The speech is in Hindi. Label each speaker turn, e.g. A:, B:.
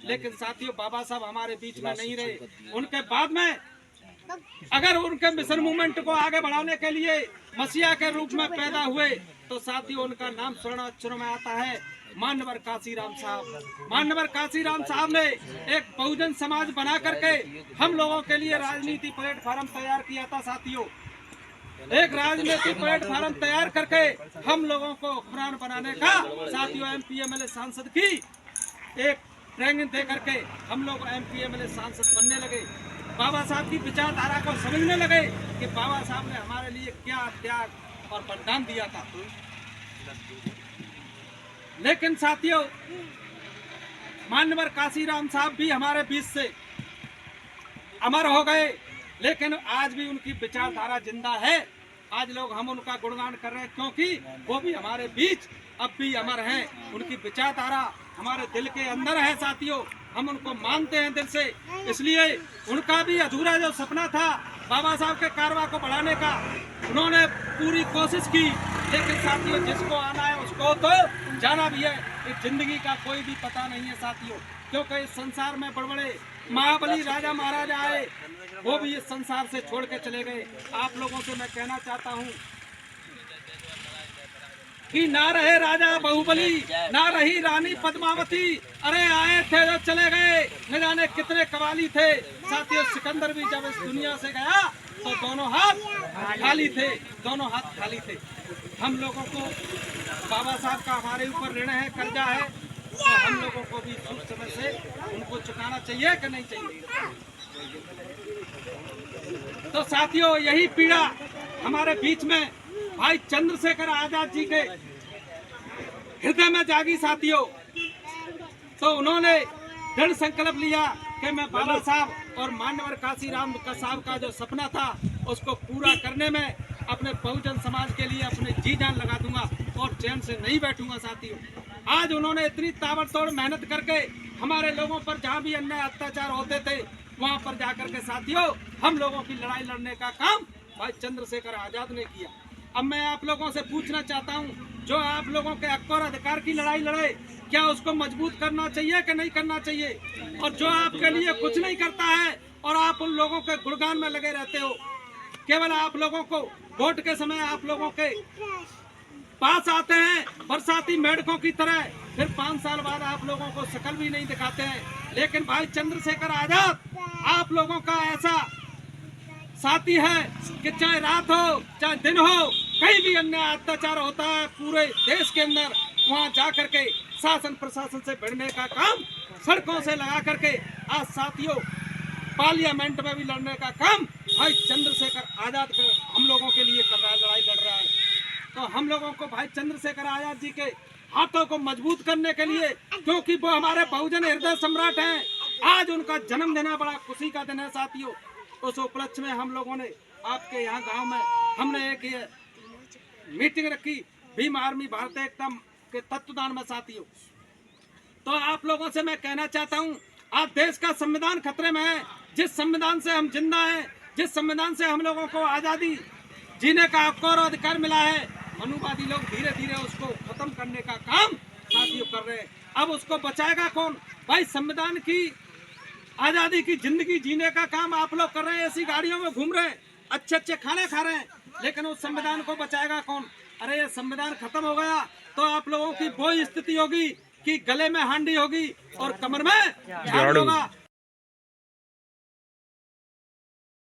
A: लेकिन साथियों बाबा साहब हमारे बीच में नहीं रहे। उनके बाद में अगर उनके मिशन मूवमेंट को आगे बढ़ाने के लिए मसीहा के रूप में पैदा हुए तो साथियों उनका नाम स्वर्ण अक्षरों में आता है मान्यवर काशीराम साहब। मान्यवर काशीराम साहब ने एक बहुजन समाज बना करके हम लोगों के लिए राजनीति प्लेटफार्म तैयार किया था साथियों। एक राजनीति प्लेटफार्म तैयार करके हम लोगों को हुक्मरान बनाने का साथियों MP MLA सांसद की एक ट्रेनिंग दे करके हम लोग MP MLA सांसद बनने लगे। बाबा साहब की विचारधारा को समझने लगे कि बाबा साहब ने हमारे लिए क्या त्याग और बलिदान दिया था। लेकिन साथियों मान्यवर काशीराम साहब भी हमारे बीच से अमर हो गए, लेकिन आज भी उनकी विचारधारा जिंदा है। आज लोग हम उनका गुणगान कर रहे हैं क्योंकि वो भी हमारे बीच अब भी अमर हैं। उनकी विचारधारा हमारे दिल के अंदर है साथियों, हम उनको मानते हैं दिल से। इसलिए उनका भी अधूरा जो सपना था बाबा साहब के कारवा को बढ़ाने का, उन्होंने पूरी कोशिश की। लेकिन साथियों जिसको आना है उसको तो जाना भी है। इस जिंदगी का कोई भी पता नहीं है साथियों, क्योंकि इस संसार में बड़े बड़े महाबली राजा महाराजा आए, वो भी इस संसार से छोड़ के चले गए। आप लोगों से मैं कहना चाहता हूँ कि ना रहे राजा बाहुबली, ना रही रानी पद्मावती। अरे आए थे जो चले गए, न जाने कितने कवाली थे साथियों। सिकंदर भी जब इस दुनिया से गया तो दोनों हाथ खाली थे, दोनों हाथ खाली थे। हम लोगों को बाबा साहब का हमारे ऊपर ऋण है, कर्जा है, तो हम लोगों को भी शुभ समय से उनको चुकाना चाहिए कि नहीं चाहिए। तो साथियों यही पीड़ा हमारे बीच में भाई चंद्रशेखर आजाद जी के हृदय में जागी साथियों। तो उन्होंने दृढ़ संकल्प लिया कि मैं बाबा साहब और मान्यवर काशीराम साहब का जो सपना था उसको पूरा करने में अपने बहुजन समाज के लिए अपने जी जान लगा दूंगा और चैन से नहीं बैठूंगा साथियों। आज उन्होंने इतनी ताबड़तोड़ मेहनत करके हमारे लोगों पर जहाँ भी अन्याय अत्याचार होते थे वहाँ पर जाकर के साथियों हम लोगों की लड़ाई लड़ने का काम भाई चंद्रशेखर आजाद ने किया। अब मैं आप लोगों से पूछना चाहता हूँ, जो आप लोगों के हक और अधिकार की लड़ाई लड़े, क्या उसको मजबूत करना चाहिए कि नहीं करना चाहिए? और जो आपके लिए कुछ नहीं करता है और आप उन लोगों के गुणगान में लगे रहते हो, केवल आप लोगों को वोट के समय आप लोगों के पास आते हैं बरसाती मेढकों की तरह, फिर 5 साल बाद आप लोगों को शकल भी नहीं दिखाते हैं। लेकिन भाई चंद्रशेखर आजाद आप लोगों का ऐसा साथी है कि चाहे रात हो चाहे दिन हो, कहीं भी अन्याय अत्याचार होता है पूरे देश के अंदर, वहां जा करके शासन प्रशासन से भिड़ने का काम सड़कों से लगा करके आज साथियों पार्लियामेंट में भी लड़ने का काम भाई चंद्रशेखर आजाद हम लोगों के लिए कर रहा है, लड़ाई लड़ रहा है। तो हम लोगों को भाई चंद्रशेखर आजाद जी के हाथों को मजबूत करने के लिए, क्योंकि वो हमारे बहुजन हृदय सम्राट हैं, आज उनका जन्मदिन है, बड़ा खुशी का दिन है साथियों। उस उपलक्ष्य में हम लोगों ने आपके यहाँ गांव में हमने एक मीटिंग रखी भीम आर्मी भारत एकता के तत्वदान में साथियों। तो आप लोगों से मैं कहना चाहता हूँ, आज देश का संविधान खतरे में है। जिस संविधान से हम जिंदा हैं, जिस संविधान से हम लोगों को आज़ादी जीने का हक और अधिकार मिला है, मनुवादी लोग धीरे धीरे उसको खत्म करने का काम साथियों कर रहे हैं। अब उसको बचाएगा कौन? भाई संविधान की आज़ादी की जिंदगी जीने का काम आप लोग कर रहे हैं, ऐसी गाड़ियों में घूम रहे हैं, अच्छे अच्छे खाने खा रहे हैं, लेकिन उस संविधान को बचाएगा कौन? अरे ये संविधान खत्म हो गया तो आप लोगों की वो स्थिति होगी कि गले में हांडी होगी और कमर में झाड़ू होगा।